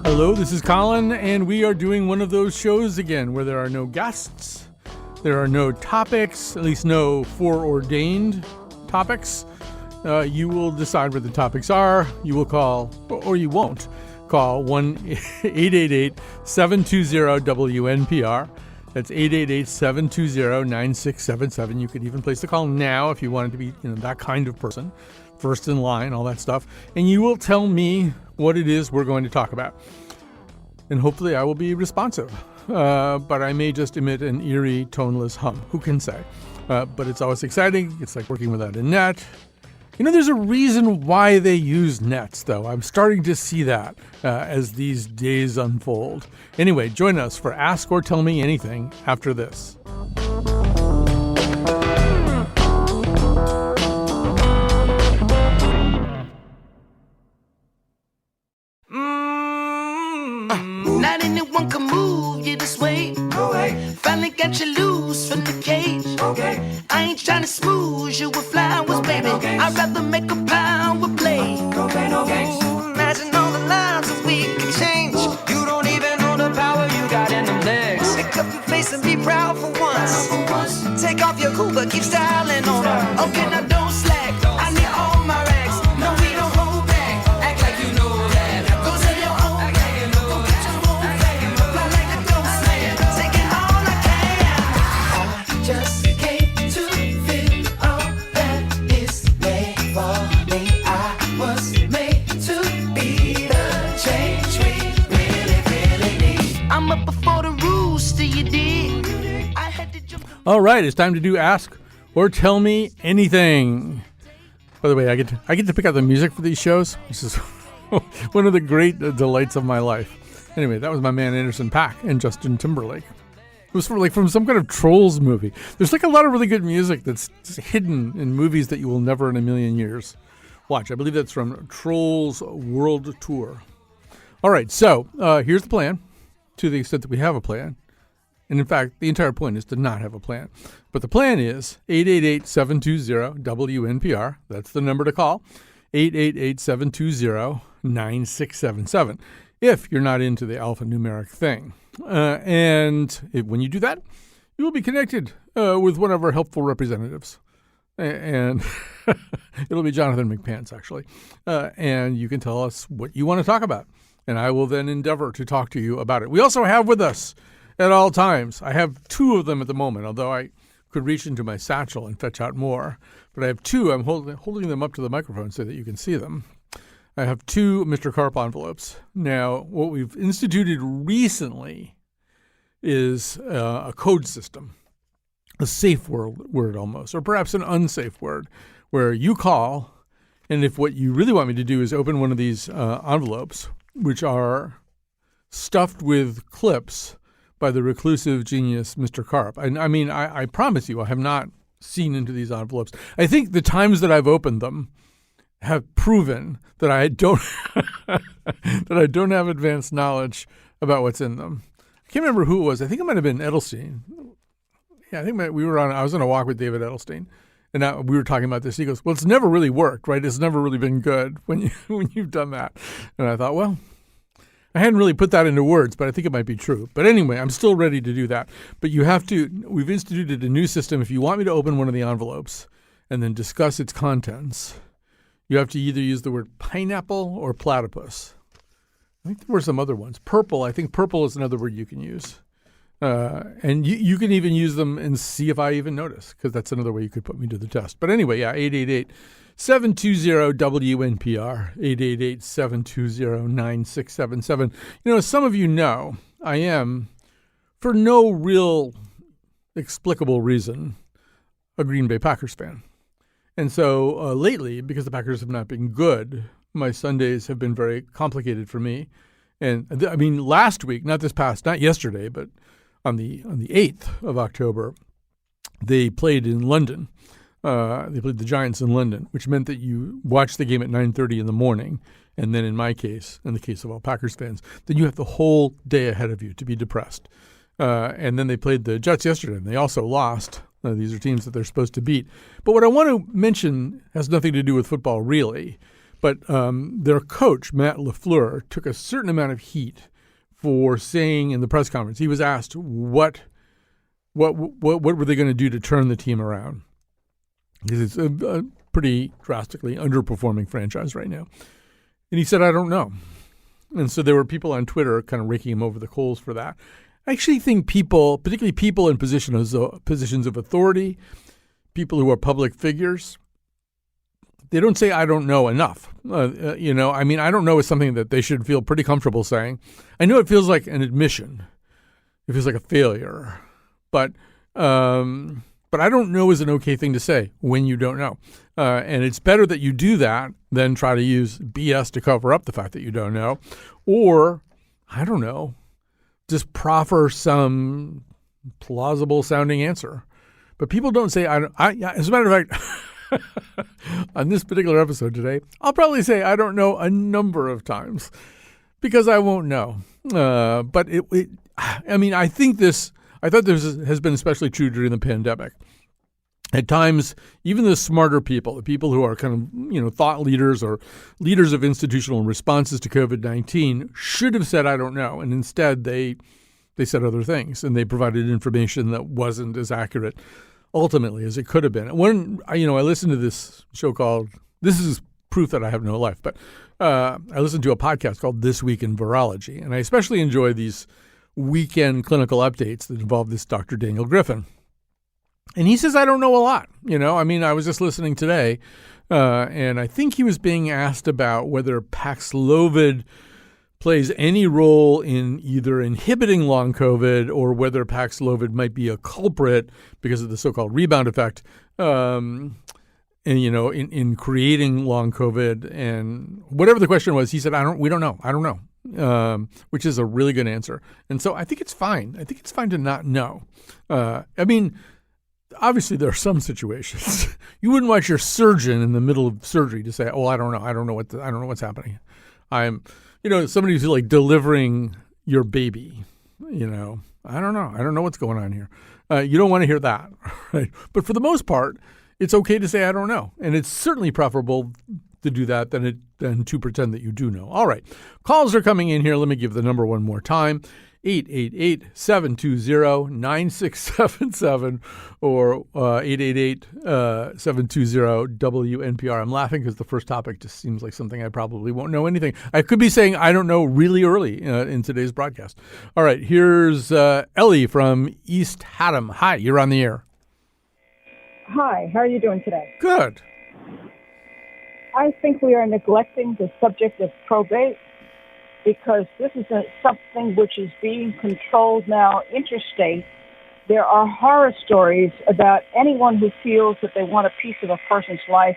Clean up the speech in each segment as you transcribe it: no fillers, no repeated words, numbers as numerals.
Hello, this is Colin, and we are doing one of those shows again where there are no guests, there are no topics, at least no foreordained topics. You will decide what the topics are. You will call, or you won't, call 1-888-720-WNPR. That's 888-720-9677. You could even place the call now if you wanted to be that kind of person, first in line, all that stuff. And you will tell me what it is we're going to talk about. And hopefully I will be responsive. But I may just emit an eerie, toneless hum. Who can say? But it's always exciting. It's like working without a net. There's a reason why they use nets, though. I'm starting to see that as these days unfold. Anyway, join us for Ask or Tell Me Anything after this. Not anyone can move you this way. No way. Finally got you loose from the cage. Okay. I ain't trying to smooth you with flowers, baby. I'd rather make a power play. Okay, no games. Imagine all the lives that we could change. You don't even know the power you got in them legs. Pick up your face and be proud for once. Take off your cool but keep styling on her. Okay, now don't slack. I need all my racks. No, we don't hold back. Act like you know that. Go sell your own. Go get your own flag. Fly like a ghost man. Taking all I can. I just came to feel all that is made for me. I was made to be the change we really, really need. I'm up before the rooster, you dig? I had to jump. All right, it's time to do Ask or Tell Me Anything. By the way, I get to pick out the music for these shows, which is one of the great delights of my life. Anyway, that was my man Anderson .Paak and Justin Timberlake. It was from some kind of Trolls movie. There's like a lot of really good music that's hidden in movies that you will never in a million years watch. I believe that's from Trolls World Tour. All right, so here's the plan, to the extent that we have a plan. And in fact, the entire point is to not have a plan. But the plan is 888-720-WNPR. That's the number to call. 888-720-9677. If you're not into the alphanumeric thing. When you do that, you will be connected with one of our helpful representatives. And it'll be Jonathan McPants, actually. And you can tell us what you want to talk about. And I will then endeavor to talk to you about it. We also have with us at all times, I have two of them at the moment, although I could reach into my satchel and fetch out more. But I have two. I'm holding them up to the microphone so that you can see them. I have two Mr. Karp envelopes. Now, what we've instituted recently is a code system, a safe word almost, or perhaps an unsafe word, where you call, and if what you really want me to do is open one of these envelopes, which are stuffed with clips by the reclusive genius Mr. Karp. I promise you, I have not seen into these envelopes. I think the times that I've opened them have proven that I don't have advanced knowledge about what's in them. I can't remember who it was. I think it might have been Edelstein. Yeah, I think I was on a walk with David Edelstein, and we were talking about this. He goes, "Well, it's never really worked, right? It's never really been good when you've done that." And I thought, well, I hadn't really put that into words, but I think it might be true. But anyway, I'm still ready to do that. But we've instituted a new system. If you want me to open one of the envelopes and then discuss its contents, you have to either use the word pineapple or platypus. I think there were some other ones. Purple, I think purple is another word you can use. And you can even use them and see if I even notice, because that's another way you could put me to the test. But anyway, yeah, 888-720-WNPR, 888-720-9677. As some of you know, I am, for no real explicable reason, a Green Bay Packers fan. And so lately, because the Packers have not been good, my Sundays have been very complicated for me. And last week, not yesterday, but on the 8th of October, they played in London. They played the Giants in London, which meant that you watched the game at 9:30 in the morning. And then in my case, in the case of all Packers fans, then you have the whole day ahead of you to be depressed. And then they played the Jets yesterday, and they also lost. These are teams that they're supposed to beat. But what I want to mention has nothing to do with football, really. But their coach, Matt LaFleur, took a certain amount of heat for saying in the press conference, he was asked what were they going to do to turn the team around? Because it's a pretty drastically underperforming franchise right now. And he said, I don't know. And so there were people on Twitter kind of raking him over the coals for that. I actually think people, particularly people in positions of authority, people who are public figures, they don't say, I don't know enough. I don't know is something that they should feel pretty comfortable saying. I know it feels like an admission. It feels like a failure. But I don't know is an okay thing to say when you don't know. And it's better that you do that than try to use BS to cover up the fact that you don't know. Or, I don't know, just proffer some plausible sounding answer. But people don't say, as a matter of fact, on this particular episode today, I'll probably say I don't know a number of times because I won't know. But I thought this has been especially true during the pandemic. At times, even the smarter people, the people who are kind of, thought leaders or leaders of institutional responses to COVID-19 should have said, I don't know. And instead, they said other things and they provided information that wasn't as accurate ultimately as it could have been. I listened to this show called, this is proof that I have no life, but I listened to a podcast called This Week in Virology. And I especially enjoy these weekend clinical updates that involve this Dr. Daniel Griffin. And he says, I don't know a lot. I was just listening today, and I think he was being asked about whether Paxlovid plays any role in either inhibiting long COVID or whether Paxlovid might be a culprit because of the so-called rebound effect, in creating long COVID. And whatever the question was, he said, we don't know. I don't know. Which is a really good answer. And so I think it's fine. I think it's fine to not know. Obviously, there are some situations you wouldn't want your surgeon in the middle of surgery to say, "Oh, I don't know. I don't know what's happening." I'm, somebody who's like delivering your baby. I don't know. I don't know what's going on here. You don't want to hear that, right? But for the most part, it's okay to say I don't know, and it's certainly preferable to do that than to pretend that you do know. All right, calls are coming in here. Let me give the number one more time. 888-720-9677 or 888-720-WNPR. I'm laughing because the first topic just seems like something I probably won't know anything. I could be saying I don't know really early in today's broadcast. All right, here's Ellie from East Haddam. Hi, you're on the air. Hi, how are you doing today? Good. I think we are neglecting the subject of probate, because this is something which is being controlled now interstate. There are horror stories about anyone who feels that they want a piece of a person's life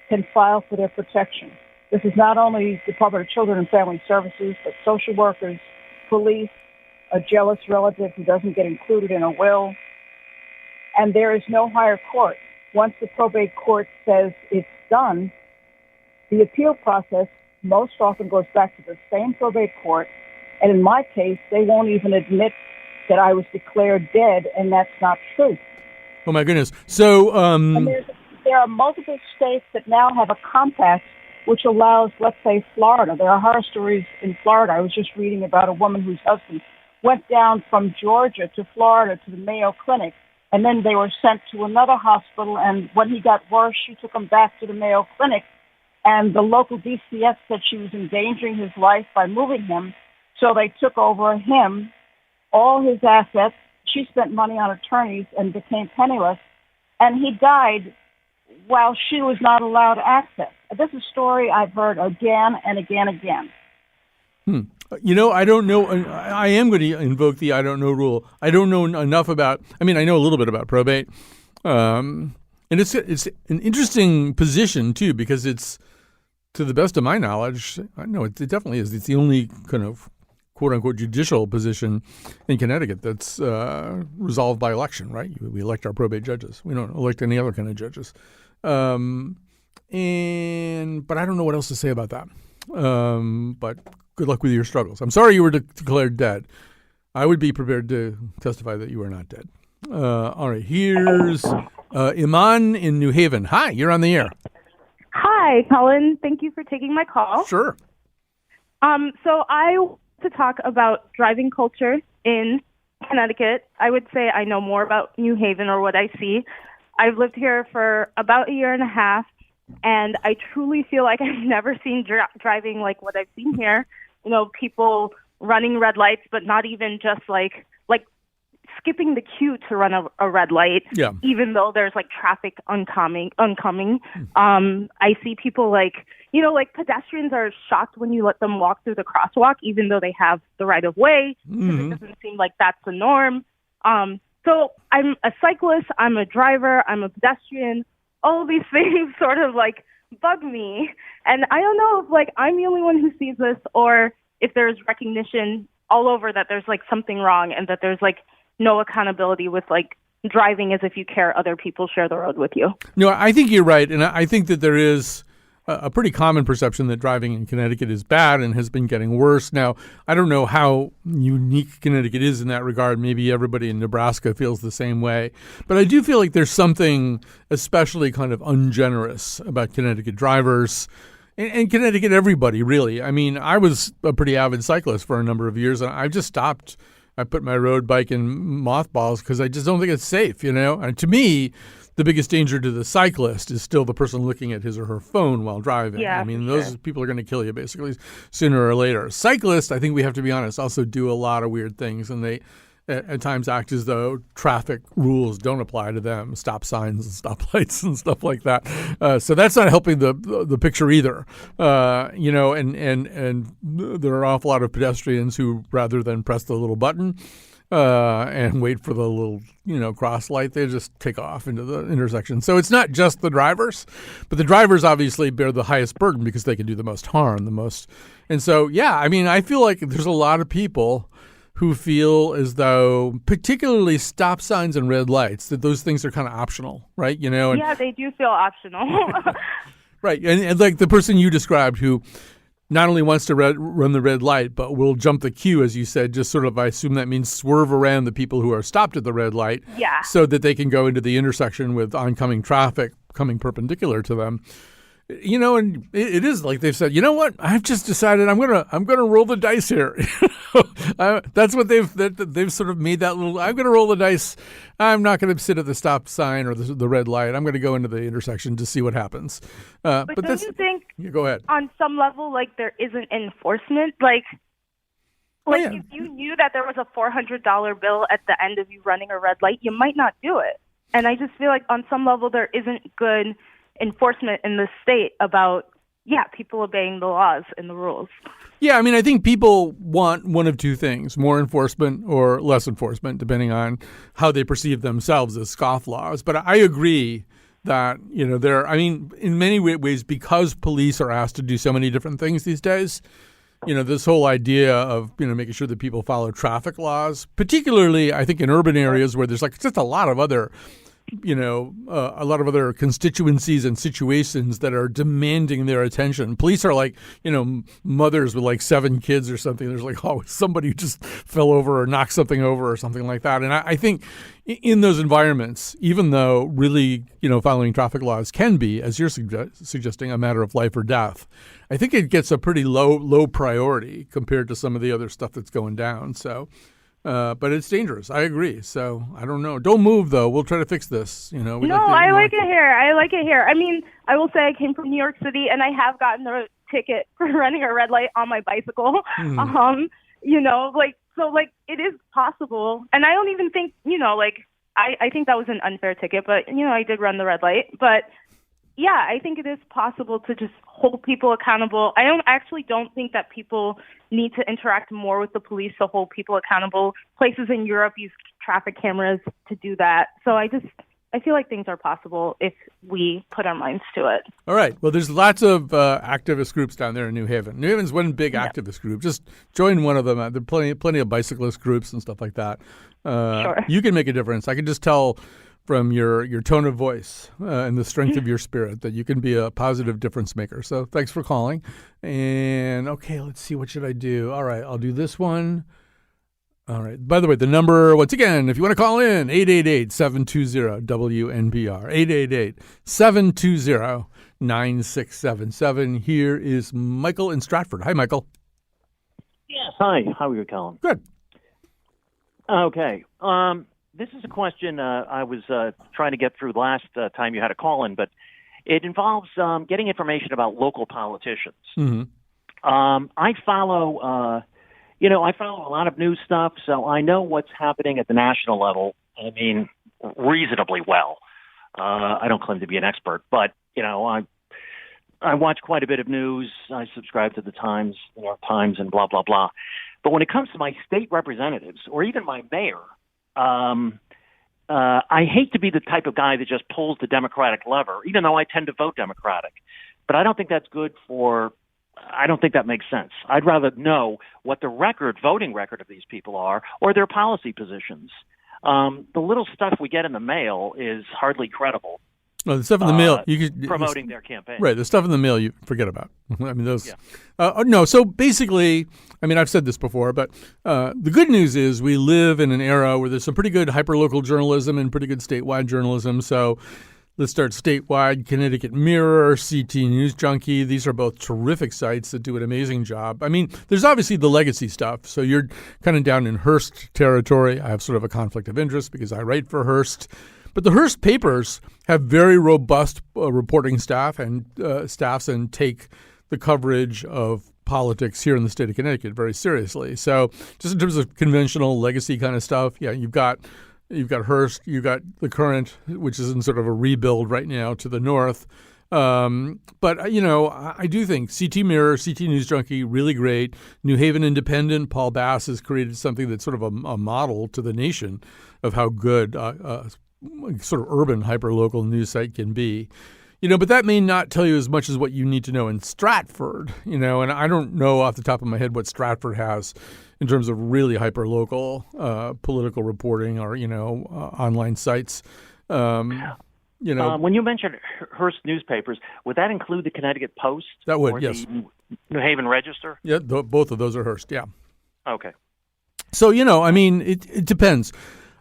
can file for their protection. This is not only Department of Children and Family Services, but social workers, police, a jealous relative who doesn't get included in a will. And there is no higher court. Once the probate court says it's done, the appeal process most often goes back to the same probate court, and in my case, they won't even admit that I was declared dead, and that's not true. Oh, my goodness. So and there are multiple states that now have a compact which allows, let's say, Florida. There are horror stories in Florida. I was just reading about a woman whose husband went down from Georgia to Florida to the Mayo Clinic, and then they were sent to another hospital, and when he got worse, she took him back to the Mayo Clinic. And the local DCS said she was endangering his life by moving him. So they took over him, all his assets. She spent money on attorneys and became penniless. And he died while she was not allowed access. This is a story I've heard again and again and again. I don't know. I am going to invoke the I don't know rule. I don't know enough about, I know a little bit about probate. And it's an interesting position, too, because it's, to the best of my knowledge, I know it definitely is. It's the only kind of quote-unquote judicial position in Connecticut that's resolved by election, right? We elect our probate judges. We don't elect any other kind of judges. But I don't know what else to say about that. But good luck with your struggles. I'm sorry you were declared dead. I would be prepared to testify that you are not dead. All right, here's Iman in New Haven. Hi, you're on the air. Hi. Hi, Colin. Thank you for taking my call. Sure. So I want to talk about driving culture in Connecticut. I would say I know more about New Haven or what I see. I've lived here for about a year and a half, and I truly feel like I've never seen driving like what I've seen here. You know, people running red lights, but not even just like skipping the queue to run a red light, even though there's like traffic oncoming. I see people like pedestrians are shocked when you let them walk through the crosswalk, even though they have the right of way, because it doesn't seem like that's the norm. So I'm a cyclist, I'm a driver, I'm a pedestrian. All of these things sort of like bug me. And I don't know if like I'm the only one who sees this or if there's recognition all over that there's like something wrong and that there's like no accountability with like driving as if you care other people share the road with you. No, I think you're right. And I think that there is a pretty common perception that driving in Connecticut is bad and has been getting worse. Now, I don't know how unique Connecticut is in that regard. Maybe everybody in Nebraska feels the same way. But I do feel like there's something especially kind of ungenerous about Connecticut drivers and Connecticut everybody, really. I mean, I was a pretty avid cyclist for a number of years, and I just stopped. I put my road bike in mothballs because I just don't think it's safe, you know? And to me, the biggest danger to the cyclist is still the person looking at his or her phone while driving. Yeah, I mean, those people are going to kill you basically sooner or later. Cyclists, I think we have to be honest, also do a lot of weird things, and they at times act as though traffic rules don't apply to them, stop signs and stoplights and stuff like that. So that's not helping the picture either. You know, and there are an awful lot of pedestrians who, rather than press the little button and wait for the little, cross light, they just take off into the intersection. So it's not just the drivers, but the drivers obviously bear the highest burden because they can do the most harm, the most. And so, yeah, I mean, I feel like there's a lot of people who feel as though, particularly stop signs and red lights, that those things are kind of optional, right? And, yeah, they do feel optional. Right. And like the person you described who not only wants to run the red light, but will jump the queue, as you said, just sort of, I assume that means swerve around the people who are stopped at the red light so that they can go into the intersection with oncoming traffic coming perpendicular to them. And it is like they've said, you know what? I've just decided I'm gonna roll the dice here. That's what they've sort of made that little. I'm gonna roll the dice. I'm not gonna sit at the stop sign or the red light. I'm gonna go into the intersection to see what happens. But don't you think? Yeah, go ahead. On some level, like there isn't enforcement, if you knew that there was a $400 bill at the end of you running a red light, you might not do it. And I just feel like on some level there isn't good enforcement in the state about people obeying the laws and the rules. Yeah, I mean, I think people want one of two things: more enforcement or less enforcement, depending on how they perceive themselves as scofflaws. But I agree that in many ways, because police are asked to do so many different things these days, this whole idea of making sure that people follow traffic laws, particularly I think in urban areas where there's like just a lot of other constituencies and situations that are demanding their attention. Police are like, mothers with like 7 kids or something. There's like always somebody who just fell over or knocked something over or something like that. And I think in those environments, even though really, following traffic laws can be, as you're suggesting, a matter of life or death, I think it gets a pretty low priority compared to some of the other stuff that's going down. So. But it's dangerous. I agree. So I don't know. Don't move, though. We'll try to fix this. I like it here. I mean, I will say I came from New York City, and I have gotten a ticket for running a red light on my bicycle. Mm-hmm. It is possible. And I don't even think, I think that was an unfair ticket, but, I did run the red light. But, yeah, I think it is possible to just hold people accountable. I don't think that people need to interact more with the police to hold people accountable. Places in Europe use traffic cameras to do that. So I feel like things are possible if we put our minds to it. All right. Well, there's lots of activist groups down there in New Haven. New Haven's one big activist group. Just join one of them. There are plenty of bicyclist groups and stuff like that. Sure. You can make a difference. I can just tell from your tone of voice and the strength of your spirit that you can be a positive difference maker. So thanks for calling. And okay, let's see. What should I do? All right, I'll do this one. All right. By the way, the number, once again, if you want to call in, 888-720-WNPR, 888-720-9227. 9677. Here is Michael in Stratford. Hi, Michael. Yes, hi. How are you, Colin? Good. Okay. This is a question I was trying to get through last time you had a call in, but it involves getting information about local politicians. Mm-hmm. I follow a lot of news stuff, so I know what's happening at the national level. I mean, reasonably well. I don't claim to be an expert, but I watch quite a bit of news. I subscribe to the Times, New York Times, and blah blah blah. But when it comes to my state representatives or even my mayor, I hate to be the type of guy that just pulls the Democratic lever, even though I tend to vote Democratic. But I don't think that's good I don't think that makes sense. I'd rather know what the voting record of these people are or their policy positions. The little stuff we get in the mail is hardly credible. Well, the stuff in the mail, promoting their campaign. Right, the stuff in the mail you forget about. I mean, those. Yeah. No, so basically, I mean, I've said this before, but the good news is we live in an era where there's some pretty good hyperlocal journalism and pretty good statewide journalism. So let's start statewide. Connecticut Mirror, CT News Junkie. These are both terrific sites that do an amazing job. I mean, there's obviously the legacy stuff. So you're kind of down in Hearst territory. I have sort of a conflict of interest because I write for Hearst. But the Hearst papers have very robust reporting staffs and take the coverage of politics here in the state of Connecticut very seriously. So just in terms of conventional legacy kind of stuff, yeah, you've got Hearst, you've got the Current, which is in sort of a rebuild right now to the north. But, I do think CT Mirror, CT News Junkie, really great. New Haven Independent, Paul Bass has created something that's sort of a model to the nation of how good sort of urban hyperlocal news site can be. But that may not tell you as much as what you need to know in Stratford, and I don't know off the top of my head what Stratford has in terms of really hyperlocal political reporting or, online sites. When you mentioned Hearst newspapers, would that include the Connecticut Post? That would, or yes. The New Haven Register? Yeah, both of those are Hearst, yeah. Okay. So, it depends.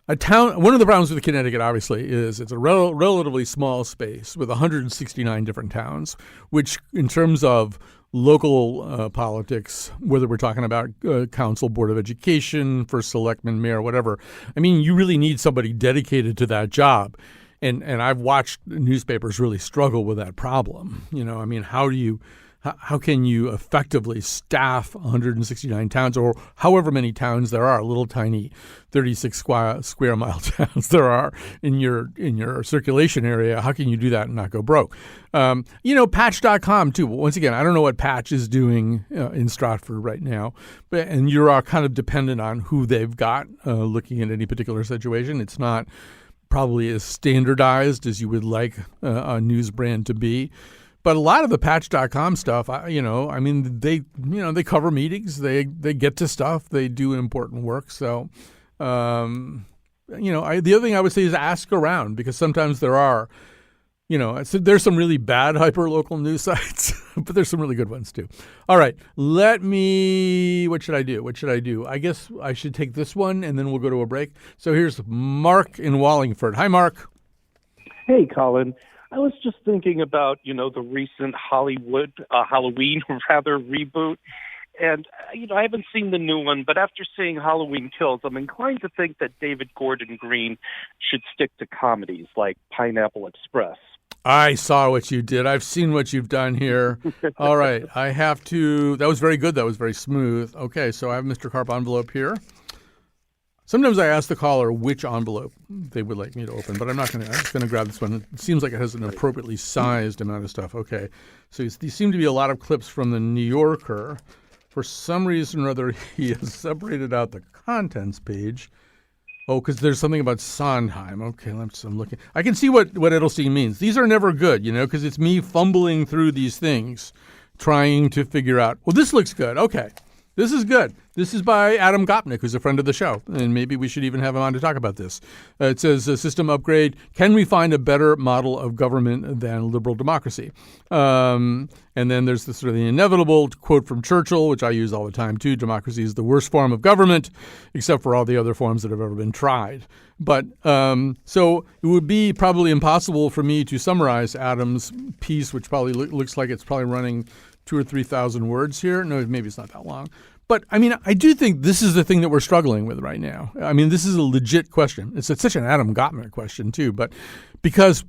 One of the problems with Connecticut, obviously, is it's a relatively small space with 169 different towns, which in terms of local politics, whether we're talking about council, board of education, first selectman, mayor, whatever, I mean, you really need somebody dedicated to that job. And I've watched newspapers really struggle with that problem. I mean, how can you effectively staff 169 towns or however many towns there are, little tiny 36 square mile towns there are in your circulation area? How can you do that and not go broke? Patch.com too. Once again, I don't know what Patch is doing in Stratford right now, and you're kind of dependent on who they've got looking at any particular situation. It's not probably as standardized as you would like a news brand to be. But a lot of the Patch.com stuff, they cover meetings, they get to stuff, they do important work. So, the other thing I would say is ask around, because sometimes there are, there's some really bad hyperlocal news sites, but there's some really good ones too. All right, what should I do? I guess I should take this one and then we'll go to a break. So here's Mark in Wallingford. Hi, Mark. Hey, Colin. I was just thinking about, the recent Halloween reboot. And, I haven't seen the new one, but after seeing Halloween Kills, I'm inclined to think that David Gordon Green should stick to comedies like Pineapple Express. I saw what you did. I've seen what you've done here. All right. That was very good. That was very smooth. Okay, so I have Mr. Carp envelope here. Sometimes I ask the caller which envelope they would like me to open, but I'm just going to grab this one. It seems like it has an appropriately sized amount of stuff. Okay. So these seem to be a lot of clips from the New Yorker. For some reason or other, he has separated out the contents page. Oh, because there's something about Sondheim. Okay, I'm looking. I can see what Edelstein means. These are never good, because it's me fumbling through these things, trying to figure out, well, this looks good. Okay. This is good. This is by Adam Gopnik, who's a friend of the show, and maybe we should even have him on to talk about this. It says, system upgrade, can we find a better model of government than liberal democracy? And then there's the sort of the inevitable quote from Churchill, which I use all the time too, democracy is the worst form of government, except for all the other forms that have ever been tried. But so it would be probably impossible for me to summarize Adam's piece, which probably looks like it's probably running 2,000 or 3,000 words here. No, maybe it's not that long. But, I mean, I do think this is the thing that we're struggling with right now. I mean, this is a legit question. It's such an Adam Gopnik question, too. But because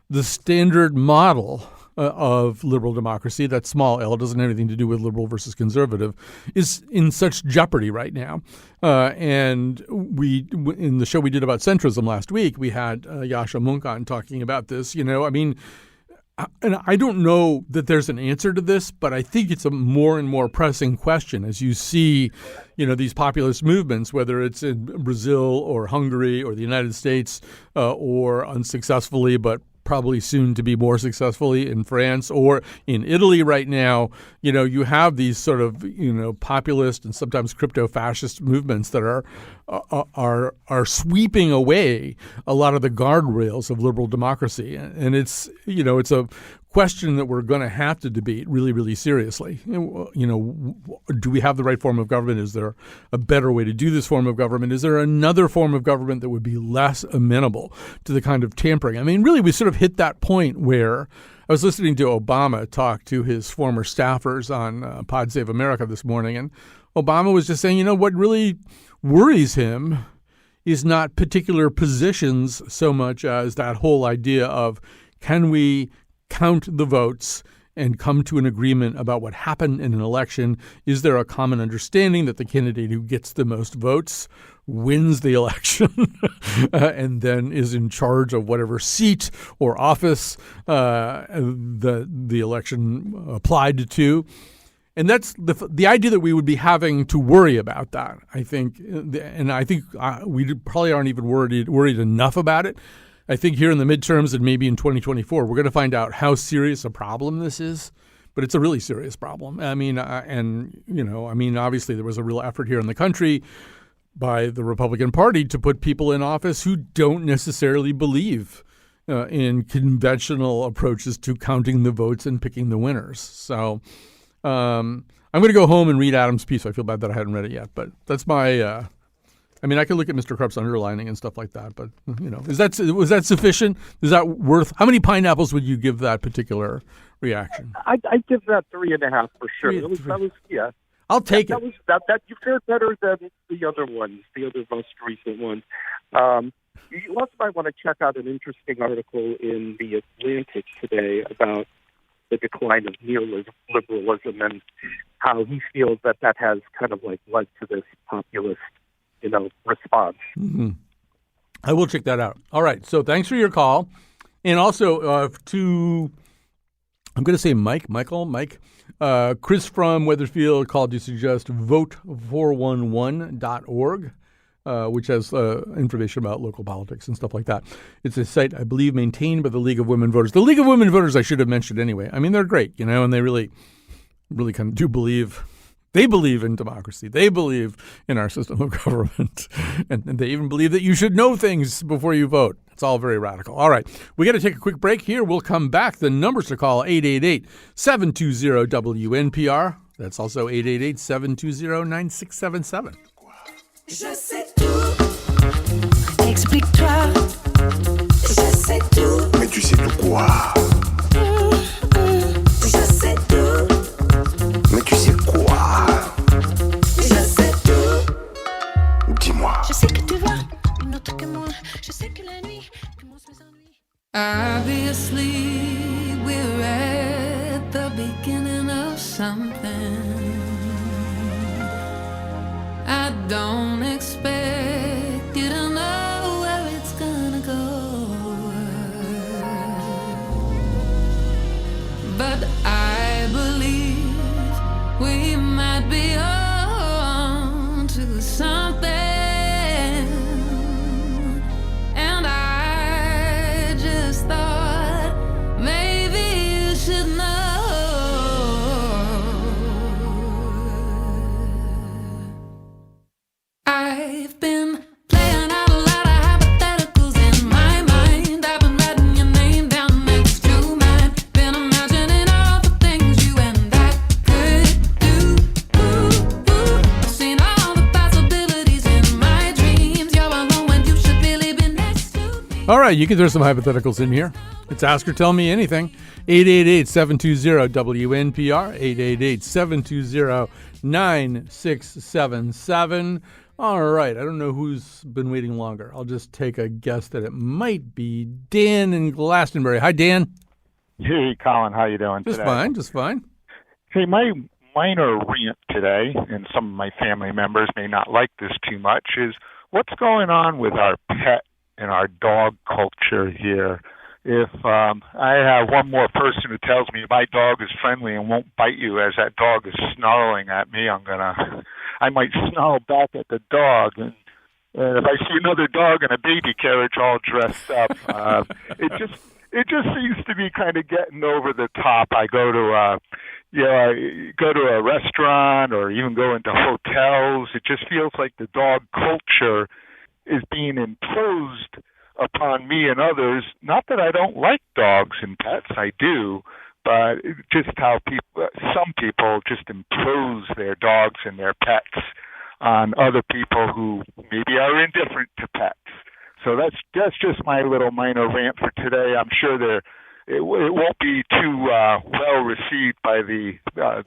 the standard model of liberal democracy, that small L doesn't have anything to do with liberal versus conservative, is in such jeopardy right now. And in the show we did about centrism last week, we had Yasha Munk on talking about this. I mean, and I don't know that there's an answer to this, but I think it's a more and more pressing question as you see, these populist movements, whether it's in Brazil or Hungary or the United States or unsuccessfully, but probably soon to be more successfully in France or in Italy right now. You have these sort of, populist and sometimes crypto-fascist movements that are sweeping away a lot of the guardrails of liberal democracy. And it's a question that we're going to have to debate really, really seriously. Do we have the right form of government? Is there a better way to do this form of government? Is there another form of government that would be less amenable to the kind of tampering? I mean, really, we sort of hit that point where I was listening to Obama talk to his former staffers on Pod Save America this morning, and Obama was just saying, what really worries him is not particular positions so much as that whole idea of, can we count the votes and come to an agreement about what happened in an election? Is there a common understanding that the candidate who gets the most votes wins the election and then is in charge of whatever seat or office the election applied to? And that's the idea that we would be having to worry about that, I think. And I think we probably aren't even worried enough about it. I think here in the midterms and maybe in 2024, we're going to find out how serious a problem this is. But it's a really serious problem. I mean, obviously there was a real effort here in the country by the Republican Party to put people in office who don't necessarily believe in conventional approaches to counting the votes and picking the winners. So I'm going to go home and read Adam's piece. I feel bad that I hadn't read it yet, but that's my I could look at Mr. Krupp's underlining and stuff like that, but, was that sufficient? Is that worth – how many pineapples would you give that particular reaction? I'd give that 3.5 for sure. That was yeah. I'll take it. That you fared better than the other ones, the other most recent ones. You also might want to check out an interesting article in The Atlantic today about the decline of neoliberalism and how he feels that has kind of led to this populist response. Mm-hmm. I will check that out. All right. So thanks for your call. And also I'm going to say Mike. Chris from Weatherfield called to suggest vote411.org, which has information about local politics and stuff like that. It's a site, I believe, maintained by the League of Women Voters. The League of Women Voters I should have mentioned anyway. I mean, they're great, and they really, really kind of do believe. They believe in democracy. They believe in our system of government. And they even believe that you should know things before you vote. It's all very radical. All right. We got to take a quick break here. We'll come back. The numbers to call, 888-720-WNPR. That's also 888-720-9677. Je sais tout. Explique-toi. Je sais tout. Mais tu sais tout quoi? Je sais tout. Mais tu sais quoi? Je sais tout. Dis-moi. Je sais que tu vas une autre que moi. Je sais que la nuit commence mes ennuis. Obviously, we're at the beginning of something. I don't expect you to know where it's gonna go, but I believe we might be on to something, and I just thought maybe you should know. I've been playing out a lot of hypotheticals in my mind. I've been writing your name down next to mine. Been imagining all the things you and I could do. I've seen all the possibilities in my dreams. You're alone when you should really be next to me. All right, you can throw some hypotheticals in here. It's Ask or Tell Me Anything. 888-720-WNPR, 888-720-9677. All right, I don't know who's been waiting longer. I'll just take a guess that it might be Dan in Glastonbury. Hi, Dan. Hey, Colin, how you doing Just today? fine, just fine. Hey, my minor rant today, and some of my family members may not like this too much, is what's going on with our pet and our dog culture here. If I have one more person who tells me my dog is friendly and won't bite you as that dog is snarling at me, I might snarl back at the dog. And if I see another dog in a baby carriage all dressed up, it just seems to be kind of getting over the top. I go to a restaurant or even go into hotels. It just feels like the dog culture is being imposed upon me and others. Not that I don't like dogs and pets, I do, but just how some people just impose their dogs and their pets on other people who maybe are indifferent to pets. So that's just my little minor rant for today. I'm sure it won't be too well received by the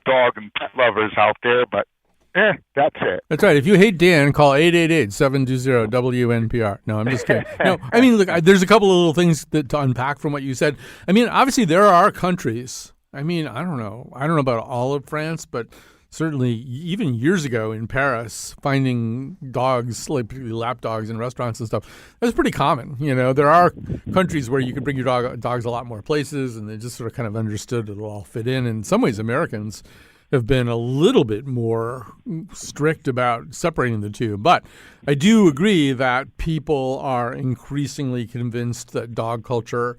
dog and pet lovers out there, but that's it. That's right. If you hate Dan, call 888-720-WNPR. No, I'm just kidding. No, I mean, look, there's a couple of little things to unpack from what you said. I mean, obviously there are countries. I mean, I don't know about all of France, but certainly even years ago in Paris, finding dogs, like particularly lap dogs in restaurants and stuff, that's pretty common. You know, there are countries where you can bring your dogs a lot more places, and they just sort of kind of understood it'll all fit in. In some ways, Americans have been a little bit more strict about separating the two. But I do agree that people are increasingly convinced that dog culture,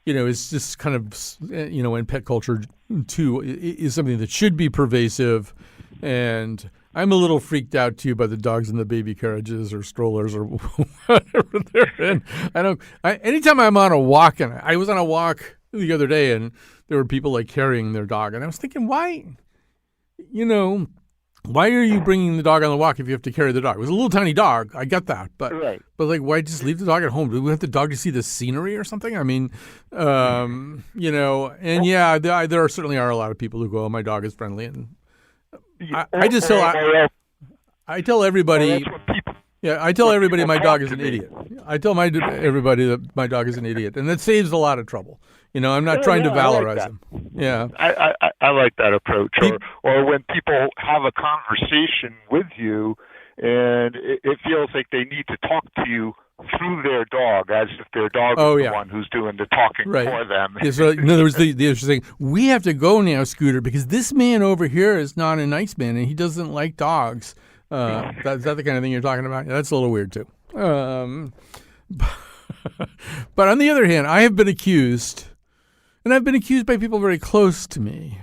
is just kind of, and pet culture too, is something that should be pervasive. And I'm a little freaked out too by the dogs in the baby carriages or strollers or whatever they're in. Anytime I'm on a walk, and I was on a walk the other day and there were people like carrying their dog, and I was thinking, why are you bringing the dog on the walk if you have to carry the dog? It was a little tiny dog. I get that. But right. But like, why just leave the dog at home? Do we want the dog to see the scenery or something? I mean, and yeah, there certainly are a lot of people who go, oh, my dog is friendly. And I tell everybody, my dog is an idiot. I tell everybody that my dog is an idiot. And that saves a lot of trouble. I'm not trying to valorize him. Yeah. I like that approach. Or when people have a conversation with you and it feels like they need to talk to you through their dog, as if their dog is the one who's doing the talking for them. Yeah, so in other words, the interesting thing, we have to go now, Scooter, because this man over here is not a nice man and he doesn't like dogs. Is that the kind of thing you're talking about? Yeah, that's a little weird too. But on the other hand, I have been accused, and I've been accused by people very close to me,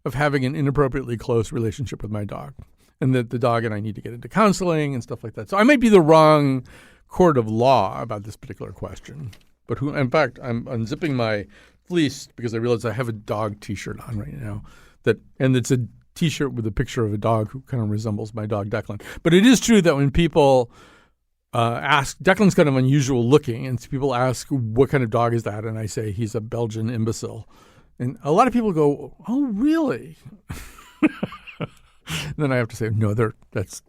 of having an inappropriately close relationship with my dog, and that the dog and I need to get into counseling and stuff like that. So I might be the wrong court of law about this particular question. But in fact, I'm unzipping my fleece because I realize I have a dog T-shirt on right now, and it's a T-shirt with a picture of a dog who kind of resembles my dog Declan. But it is true that when people ask, Declan's kind of unusual looking, and people ask, what kind of dog is that? And I say, he's a Belgian imbecile. And a lot of people go, oh, really? And then I have to say, no, there is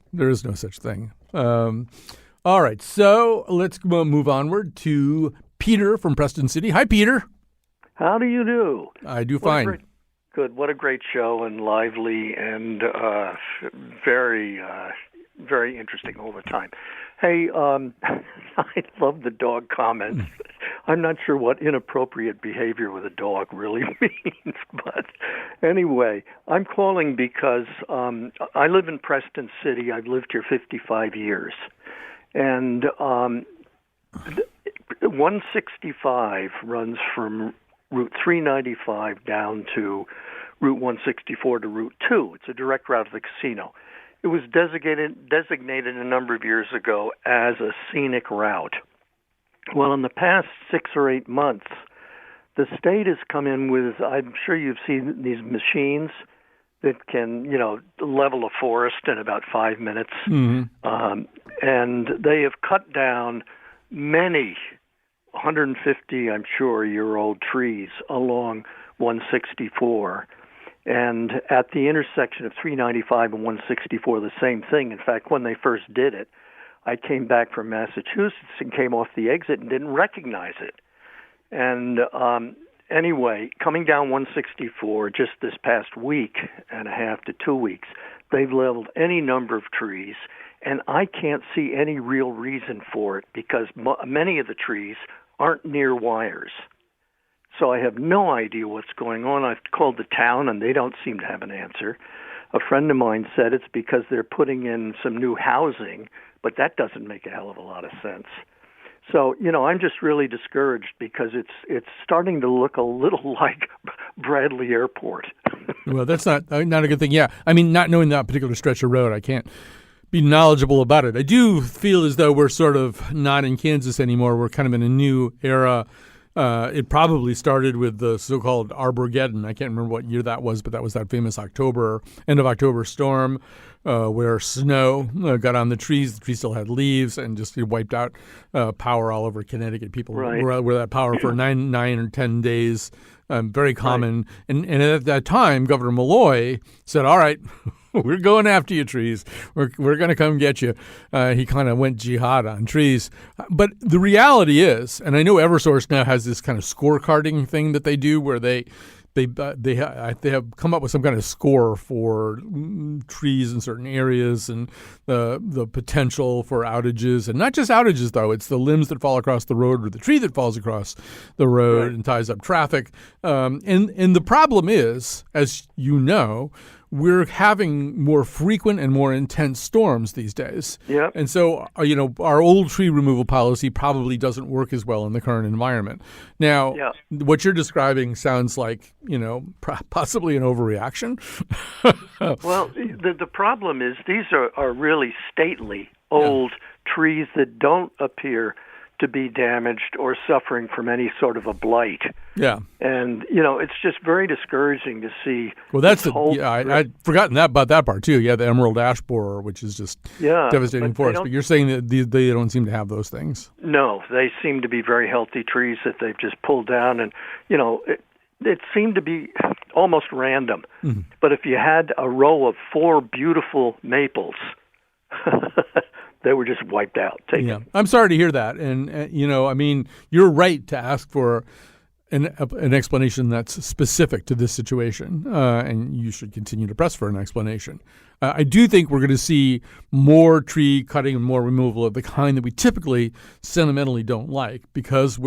no such thing. All right, so let's move onward to Peter from Preston City. Hi, Peter. How do you do? I do fine. Good. What a great show, and lively and very, very interesting all the time. Hey, I love the dog comments. I'm not sure what inappropriate behavior with a dog really means, but anyway, I'm calling because I live in Preston City. I've lived here 55 years, and 165 runs from Route 395 down to Route 164 to Route 2. It's a direct route to the casino. It was designated a number of years ago as a scenic route. Well, in the past 6 or 8 months, the state has come in with, I'm sure you've seen these machines that can, level a forest in about 5 minutes. Mm-hmm. And they have cut down many 150, I'm sure, year-old trees along 164. And at the intersection of 395 and 164, the same thing. In fact, when they first did it, I came back from Massachusetts and came off the exit and didn't recognize it. And anyway, coming down 164 just this past week and a half to 2 weeks, they've leveled any number of trees, and I can't see any real reason for it because many of the trees aren't near wires. So I have no idea what's going on. I've called the town, and they don't seem to have an answer. A friend of mine said it's because they're putting in some new housing, but that doesn't make a hell of a lot of sense. So, I'm just really discouraged because it's starting to look a little like Bradley Airport. Well, that's not a good thing. Yeah, I mean, not knowing that particular stretch of road, I can't be knowledgeable about it. I do feel as though we're sort of not in Kansas anymore. We're kind of in a new era. It probably started with the so-called Arborgeddon. I can't remember what year that was, but that was that famous end of October storm where snow got on the trees. The trees still had leaves and just wiped out power all over Connecticut. People were without power for 9 or 10 days. Very common. Right. And at that time, Governor Malloy said, all right, we're going after you, trees. We're going to come get you. He kind of went jihad on trees. But the reality is, and I know Eversource now has this kind of scorecarding thing that they do where they have come up with some kind of score for trees in certain areas and the potential for outages, and not just outages though. It's the limbs that fall across the road or the tree that falls across the road and ties up traffic. And the problem is, as you know, we're having more frequent and more intense storms these days. Yep. And so, our old tree removal policy probably doesn't work as well in the current environment. Now, what you're describing sounds like, possibly an overreaction. Well, the problem is these are really stately old trees that don't appear to be damaged or suffering from any sort of a blight. Yeah. And, it's just very discouraging to see. Well, that's I'd forgotten about that part too. Yeah, the emerald ash borer, which is just devastating for us. But you're saying that they don't seem to have those things. No, they seem to be very healthy trees that they've just pulled down. And, it seemed to be almost random. Mm-hmm. But if you had a row of 4 beautiful maples, they were just wiped out. I'm sorry to hear that. And, you're right to ask for an explanation that's specific to this situation. And you should continue to press for an explanation. I do think we're going to see more tree cutting and more removal of the kind that we typically sentimentally don't like because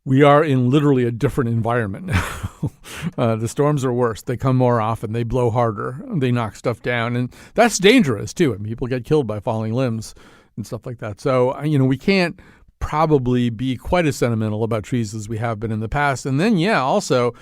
we are in literally a different environment now. The storms are worse. They come more often. They blow harder. They knock stuff down. And that's dangerous, too. And people get killed by falling limbs and stuff like that. So, we can't probably be quite as sentimental about trees as we have been in the past. And then, also,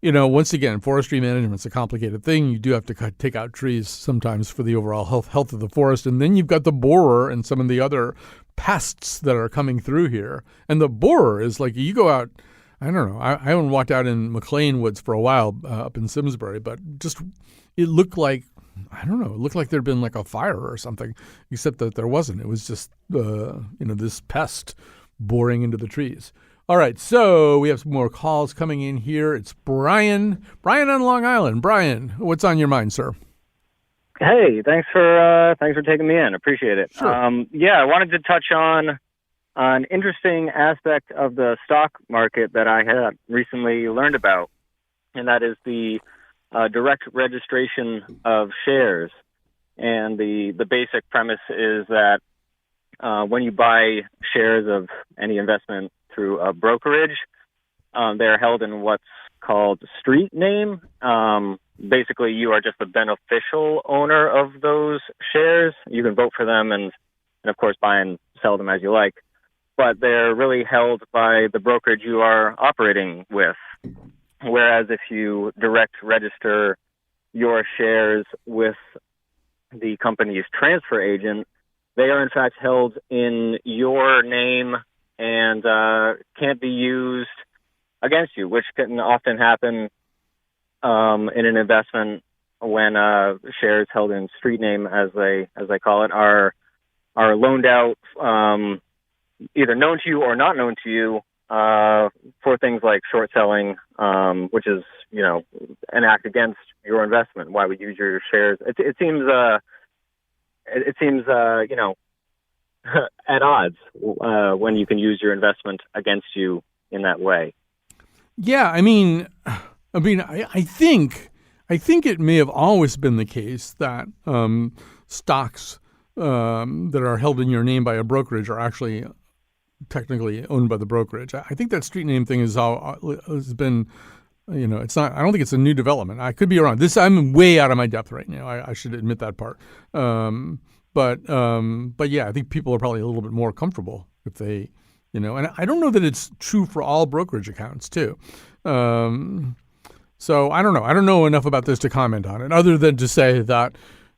once again, forestry management's a complicated thing. You do have to take out trees sometimes for the overall health of the forest. And then you've got the borer and some of the other pests that are coming through here. And the borer is like, you go out, I don't know, I haven't walked out in McLean Woods for a while up in Simsbury, but it looked like, I don't know, it looked like there'd been like a fire or something, except that there wasn't. It was just, this pest boring into the trees. All right, so we have some more calls coming in here. It's Brian on Long Island. Brian, what's on your mind, sir? Hey, thanks for taking me in. Appreciate it. Sure. I wanted to touch on an interesting aspect of the stock market that I had recently learned about, and that is the direct registration of shares. And the basic premise is that when you buy shares of any investment through a brokerage, they're held in what's called street name. Basically, you are just the beneficial owner of those shares. You can vote for them and of course, buy and sell them as you like. But they're really held by the brokerage you are operating with. Whereas if you direct register your shares with the company's transfer agent, they are in fact held in your name and can't be used against you, which can often happen in an investment when shares held in street name, as they call it, are loaned out, either known to you or not known to you, for things like short selling, which is an act against your investment. Why would you use your shares? It seems at odds when you can use your investment against you in that way. Yeah, I think it may have always been the case that stocks that are held in your name by a brokerage are actually technically owned by the brokerage. I think that street name thing has been, it's not. I don't think it's a new development. I could be wrong. I'm way out of my depth right now. I should admit that part. But yeah, I think people are probably a little bit more comfortable if they, and I don't know that it's true for all brokerage accounts too. So I don't know. I don't know enough about this to comment on it, other than to say that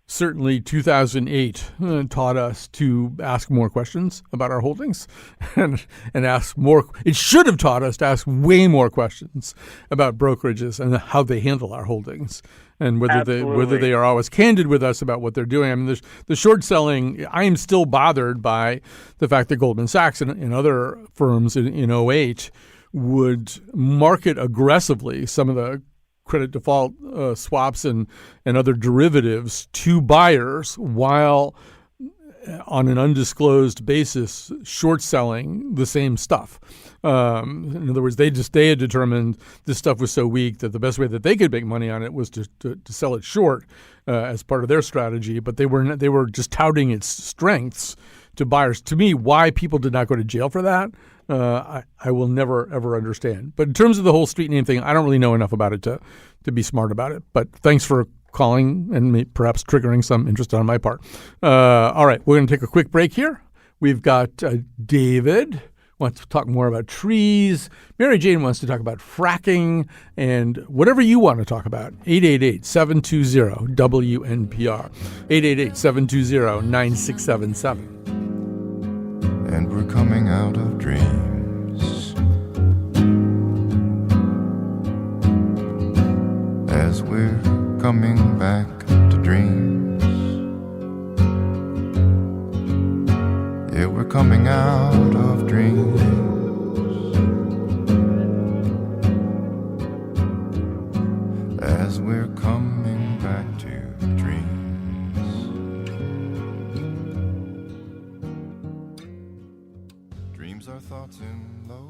certainly 2008 taught us to ask more questions about our holdings and ask more. It should have taught us to ask way more questions about brokerages and how they handle our holdings and whether they are always candid with us about what they're doing. I mean, the short selling, I am still bothered by the fact that Goldman Sachs and other firms in 08 would market aggressively some of the credit default swaps and other derivatives to buyers while on an undisclosed basis short selling the same stuff. In other words, they had determined this stuff was so weak that the best way that they could make money on it was to sell it short as part of their strategy. But they were just touting its strengths to buyers. To me, why people did not go to jail for that, I will never, ever understand. But in terms of the whole street name thing, I don't really know enough about it to be smart about it. But thanks for calling and perhaps triggering some interest on my part. All right, we're going to take a quick break here. We've got David wants to talk more about trees. Mary Jane wants to talk about fracking and whatever you want to talk about. 888-720-WNPR. 888-720-9677. And we're coming out of dreams as we're coming back to dreams. Yeah, we're coming out of dreams as we're coming back to dreams. Dreams are thoughts in lotus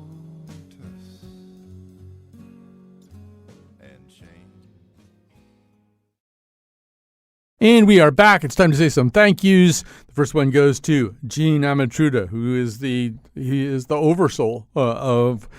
and change. And we are back. It's time to say some thank yous. The first one goes to Eugene Amatruda, who is the oversoul of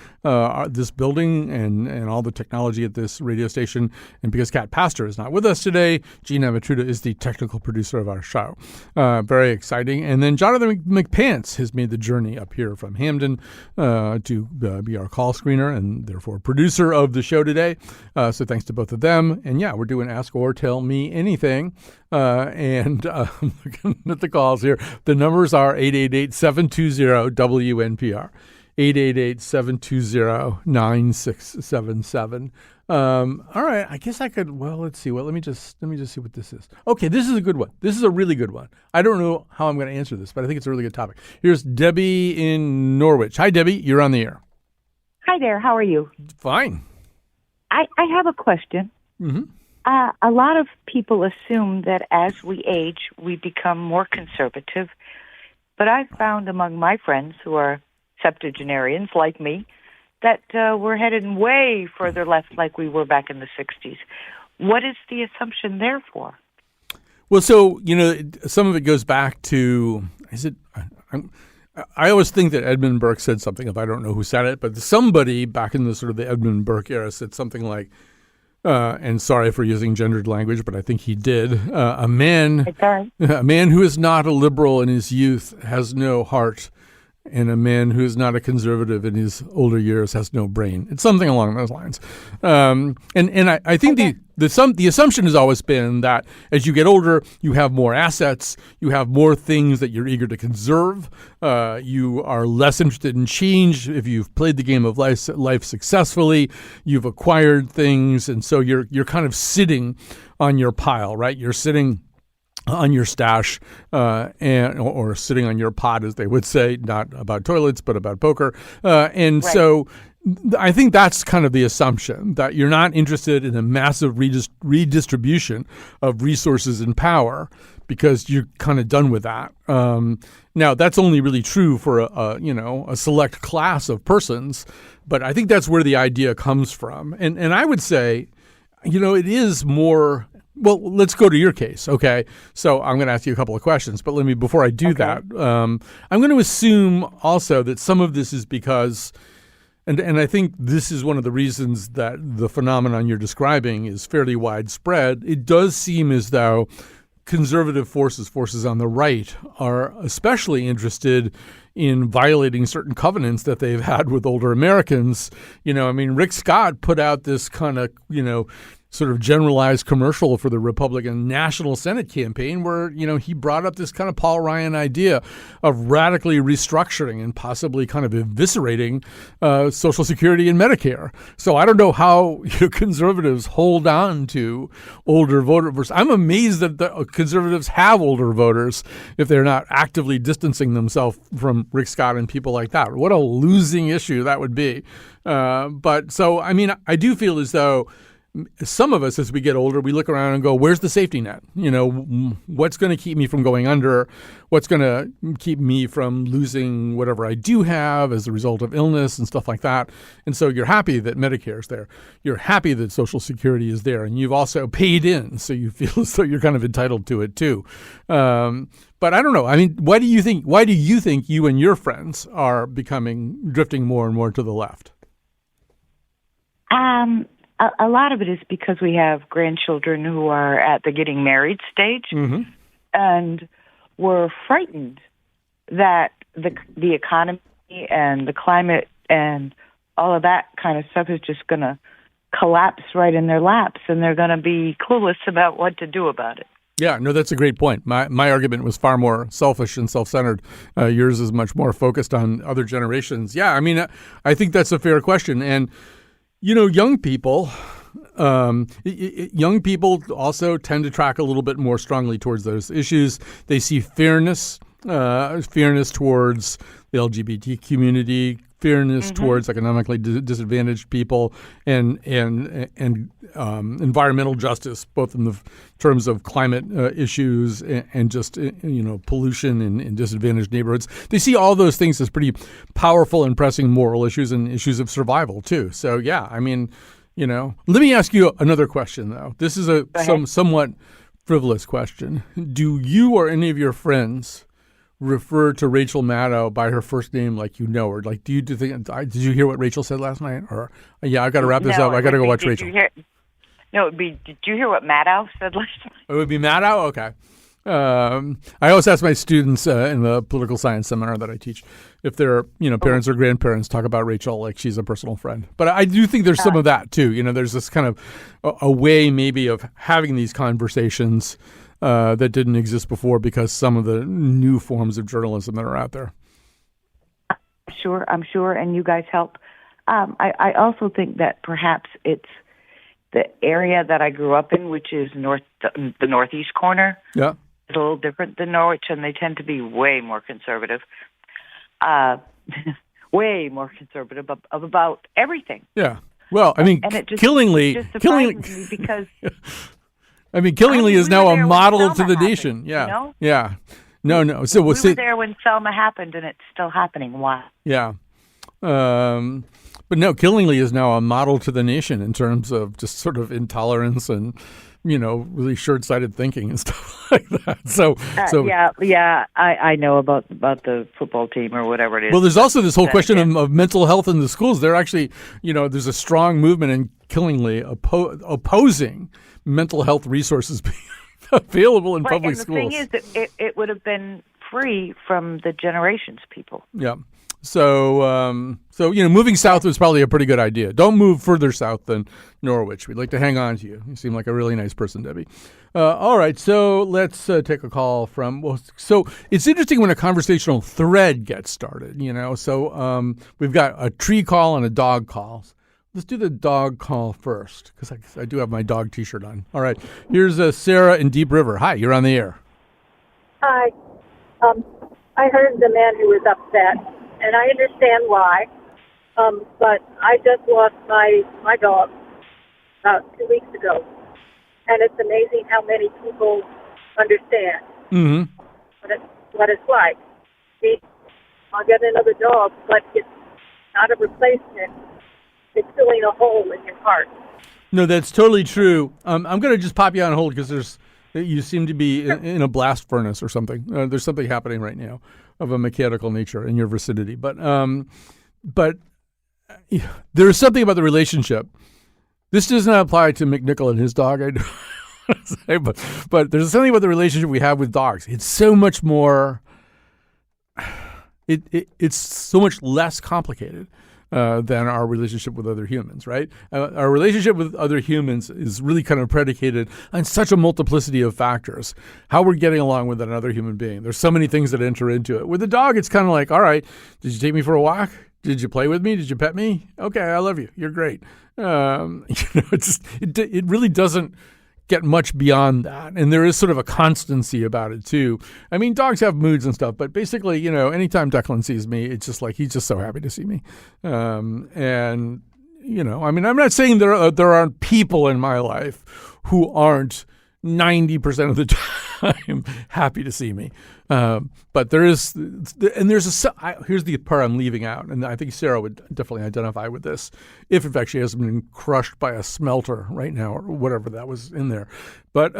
this building and all the technology at this radio station. And because Kat Pastor is not with us today, Eugene Amatruda is the technical producer of our show. Very exciting. And then Jonathan McPants has made the journey up here from Hamden to be our call screener and therefore producer of the show today. So thanks to both of them. And yeah, we're doing Ask or Tell Me Anything. I'm looking at the calls here. The numbers are 888-720-WNPR. 888-720-9677. All right, I guess I could. Well, let's see. Well, let me just see what this is. Okay, this is a good one. This is a really good one. I don't know how I'm going to answer this, but I think it's a really good topic. Here's Debbie in Norwich. Hi, Debbie. You're on the air. Hi there. How are you? Fine. I have a question. Mm-hmm. A lot of people assume that as we age, we become more conservative. But I've found among my friends who are septuagenarians like me that we're headed way further left like we were back in the 60s. What is the assumption there for? Well, so, some of it goes back to, I always think that Edmund Burke said something, if I don't know who said it, but somebody back in the sort of the Edmund Burke era said something like, and sorry for using gendered language, but I think he did. A man who is not a liberal in his youth has no heart and a man who is not a conservative in his older years has no brain. It's something along those lines. And I think the assumption has always been that as you get older, you have more assets, you have more things that you're eager to conserve, you are less interested in change. If you've played the game of life successfully, you've acquired things, and so you're kind of sitting on your pile, right? You're sitting on your stash, or sitting on your pot, as they would say, not about toilets, but about poker. So I think that's kind of the assumption, that you're not interested in a massive redistribution of resources and power because you're kind of done with that. Now, that's only really true for a select class of persons, but I think that's where the idea comes from. And I would say, it is more. Well, let's go to your case, okay? So I'm going to ask you a couple of questions, but before I do that, I'm going to assume also that some of this is because, and I think this is one of the reasons that the phenomenon you're describing is fairly widespread. It does seem as though conservative forces on the right, are especially interested in violating certain covenants that they've had with older Americans. Rick Scott put out this kind of, sort of generalized commercial for the Republican National Senate campaign where, he brought up this kind of Paul Ryan idea of radically restructuring and possibly kind of eviscerating Social Security and Medicare. So I don't know how conservatives hold on to older voters. I'm amazed that the conservatives have older voters if they're not actively distancing themselves from Rick Scott and people like that. What a losing issue that would be. I do feel as though some of us, as we get older, we look around and go, where's the safety net? What's going to keep me from going under? What's going to keep me from losing whatever I do have as a result of illness and stuff like that? And so you're happy that Medicare is there. You're happy that Social Security is there. And you've also paid in, so you feel as though you're kind of entitled to it too. But I don't know. Why do you think you and your friends are drifting more and more to the left? A lot of it is because we have grandchildren who are at the getting married stage, and we're frightened that the economy and the climate and all of that kind of stuff is just going to collapse right in their laps, and they're going to be clueless about what to do about it. Yeah, no, that's a great point. My argument was far more selfish and self-centered. Yours is much more focused on other generations. Yeah, I think that's a fair question. And young people also tend to track a little bit more strongly towards those issues. They see fairness towards the LGBT community, fairness towards economically disadvantaged people, and environmental justice, both in the terms of climate issues and just pollution in disadvantaged neighborhoods. They see all those things as pretty powerful and pressing moral issues and issues of survival too. So yeah, let me ask you another question though. This is a somewhat frivolous question. Do you or any of your friends refer to Rachel Maddow by her first name like you know her? Like, did you hear what Rachel said last night? Or I got to wrap this up. I got to go watch Rachel. Did you hear what Maddow said last night? It would be Maddow? Okay. I always ask my students in the political science seminar that I teach if their parents or grandparents talk about Rachel like she's a personal friend. But I do think there's some of that too. There's this kind of a way maybe of having these conversations that didn't exist before because some of the new forms of journalism that are out there. I'm sure, and you guys help. I also think that perhaps it's the area that I grew up in, which is the northeast corner. Yeah. It's a little different than Norwich, and they tend to be way more conservative. Way more conservative about everything. Yeah. Well, Killingly me because Killingly is now a model to the nation. Happened, Yeah. Yeah. No. So we were there when Selma happened, and it's still happening. Why? Yeah. But no, Killingly is now a model to the nation in terms of just sort of intolerance and, really short-sighted thinking and stuff like that. So I know about the football team or whatever it is. Well, there's also this whole question of mental health in the schools. They're actually, there's a strong movement in Killingly opposing mental health resources being available in public schools. The thing is that it would have been free from the generations people. Yeah. So moving south was probably a pretty good idea. Don't move further south than Norwich. We'd like to hang on to you. You seem like a really nice person, Debbie. All right, so let's take a call from. Well, so it's interesting when a conversational thread gets started. So we've got a tree call and a dog call. Let's do the dog call first because I do have my dog T-shirt on. All right, here's Sarah in Deep River. Hi, you're on the air. Hi. I heard the man who was upset, and I understand why. But I just lost my dog about 2 weeks ago, and it's amazing how many people understand what it's like. I'll get another dog, but it's not a replacement. It's filling a hole in your heart. No, that's totally true. I'm going to just pop you on hold because you seem to be in a blast furnace or something. There's something happening right now of a mechanical nature in your vicinity. But there is something about the relationship. This does not apply to McNichol and his dog, I do say, but there's something about the relationship we have with dogs. It's so much more. It's so much less complicated than our relationship with other humans, right? Our relationship with other humans is really kind of predicated on such a multiplicity of factors. How we're getting along with another human being. There's so many things that enter into it. With a dog, it's kind of like, all right, did you take me for a walk? Did you play with me? Did you pet me? Okay, I love you. You're great. It really doesn't get much beyond that. And there is sort of a constancy about it too. I mean, dogs have moods and stuff, but basically, anytime Declan sees me, it's just like he's just so happy to see me. I'm not saying there aren't people in my life who aren't 90% of the time happy to see me. But here's the part I'm leaving out, and I think Sarah would definitely identify with this, if in fact she hasn't been crushed by a smelter right now or whatever that was in there. But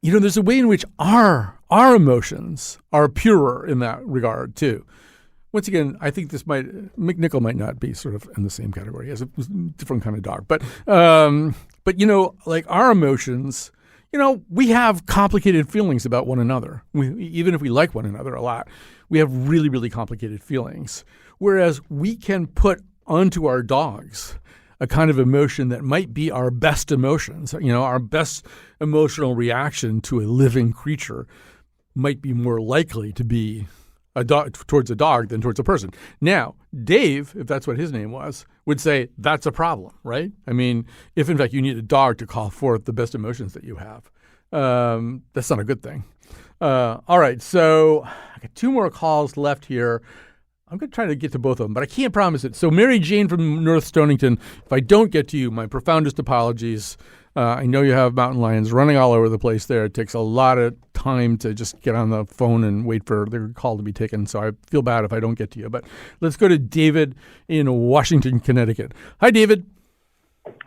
there's a way in which our emotions are purer in that regard too. Once again, I think McNichol might not be sort of in the same category as a different kind of dog, but like our emotions. We have complicated feelings about one another. Even if we like one another a lot, we have really, really complicated feelings. Whereas we can put onto our dogs a kind of emotion that might be our best emotions. Our best emotional reaction to a living creature might be more likely to be towards a dog than towards a person. Now, Dave, if that's what his name was, would say that's a problem, right? I mean, if in fact you need a dog to call forth the best emotions that you have, that's not a good thing. All right, so I got 2 more calls left here. I'm going to try to get to both of them, but I can't promise it. So Mary Jane from North Stonington, if I don't get to you, my profoundest apologies. I know you have mountain lions running all over the place there. It takes a lot of time to just get on the phone and wait for their call to be taken. So I feel bad if I don't get to you. But let's go to David in Washington, Connecticut. Hi, David.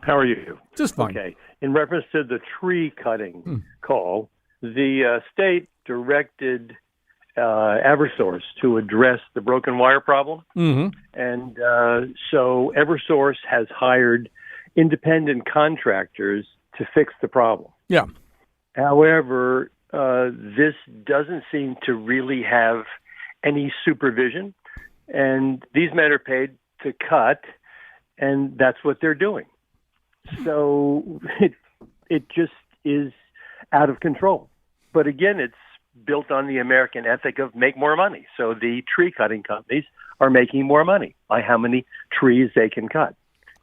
How are you? Just fine. Okay. In reference to the tree cutting call, the state directed Eversource to address the broken wire problem. And so Eversource has hired independent contractors to fix the problem. Yeah. However, this doesn't seem to really have any supervision, and these men are paid to cut, and that's what they're doing. So it just is out of control. But again, it's built on the American ethic of make more money. So the tree cutting companies are making more money by how many trees they can cut.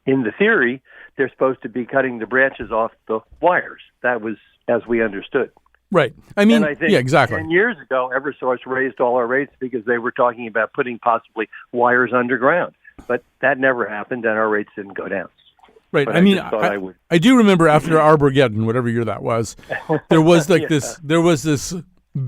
In the theory, they're supposed to be cutting the branches off the wires. That was as we understood. Right. I mean, I think yeah, exactly. 10 years ago, Eversource raised all our rates because they were talking about putting possibly wires underground. But that never happened, and our rates didn't go down. Right. But I mean, I do remember after Armageddon, whatever year that was, there was like this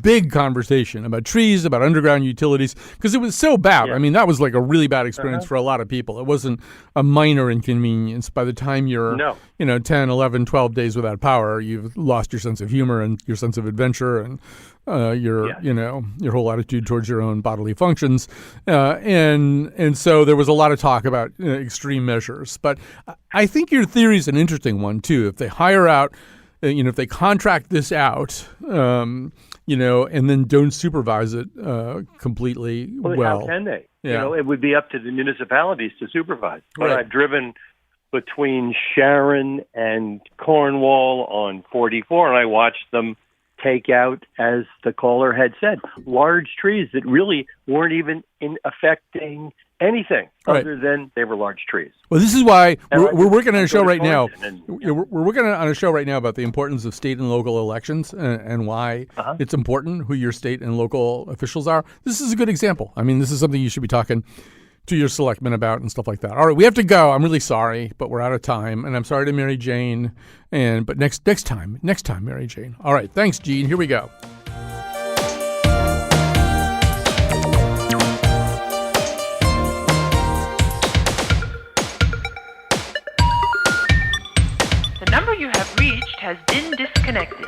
big conversation about trees, about underground utilities, because it was so bad. Yeah. I mean, that was like a really bad experience for a lot of people. It wasn't a minor inconvenience. By the time you're, 10, 11, 12 days without power, you've lost your sense of humor and your sense of adventure and your whole attitude towards your own bodily functions. And so there was a lot of talk about extreme measures. But I think your theory is an interesting one, too. If they hire out, if they contract this out, and then don't supervise it completely well. How can they? Yeah. It would be up to the municipalities to supervise. But Right. I've driven between Sharon and Cornwall on 44, and I watched them take out, as the caller had said, large trees that really weren't even affecting anything Right. other than they were large trees. Well, this is why we're working on a show go to right now. Torrington We're working on a show right now about the importance of state and local elections and why it's important who your state and local officials are. This is a good example. I mean, this is something you should be talking to your selectmen about and stuff like that. All right, we have to go. I'm really sorry, but we're out of time, and I'm sorry to Mary Jane. But next time, Mary Jane. All right, thanks, Gene. Here we go. The number you have reached has been disconnected.